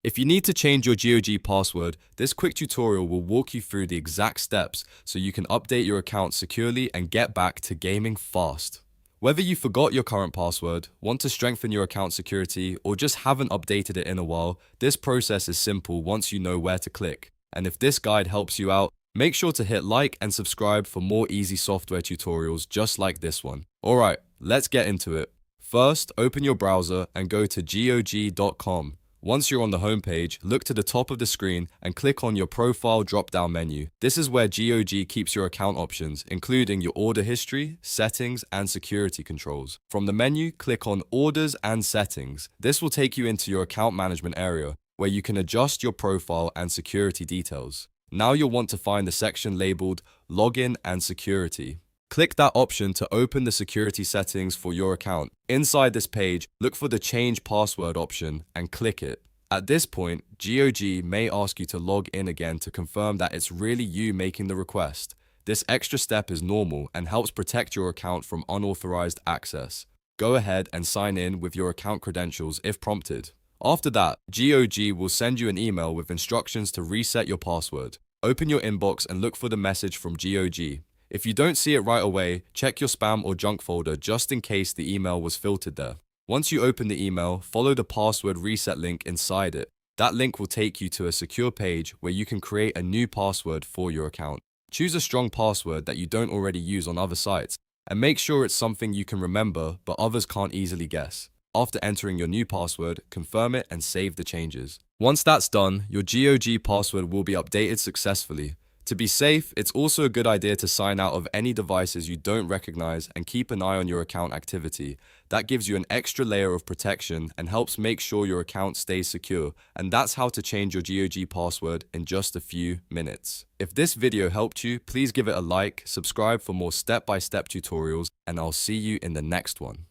If you need to change your GOG password, this quick tutorial will walk you through the exact steps so you can update your account securely and get back to gaming fast. Whether you forgot your current password, want to strengthen your account security, or just haven't updated it in a while, this process is simple once you know where to click. And if this guide helps you out, make sure to hit like and subscribe for more easy software tutorials just like this one. Alright, let's get into it. First, open your browser and go to GOG.com. Once you're on the home page, look to the top of the screen and click on your profile drop-down menu. This is where GOG keeps your account options, including your order history, settings, and security controls. From the menu, click on Orders and Settings. This will take you into your account management area, where you can adjust your profile and security details. Now you'll want to find the section labeled Login and Security. Click that option to open the security settings for your account. Inside this page, look for the Change Password option and click it. At this point, GOG may ask you to log in again to confirm that it's really you making the request. This extra step is normal and helps protect your account from unauthorized access. Go ahead and sign in with your account credentials if prompted. After that, GOG will send you an email with instructions to reset your password. Open your inbox and look for the message from GOG. If you don't see it right away, check your spam or junk folder just in case the email was filtered there. Once you open the email, follow the password reset link inside it. That link will take you to a secure page where you can create a new password for your account. Choose a strong password that you don't already use on other sites, and make sure it's something you can remember but others can't easily guess. After entering your new password, confirm it and save the changes. Once that's done, your GOG password will be updated successfully. To be safe, it's also a good idea to sign out of any devices you don't recognize and keep an eye on your account activity. That gives you an extra layer of protection and helps make sure your account stays secure. And that's how to change your GOG password in just a few minutes. If this video helped you, please give it a like, subscribe for more step-by-step tutorials, and I'll see you in the next one.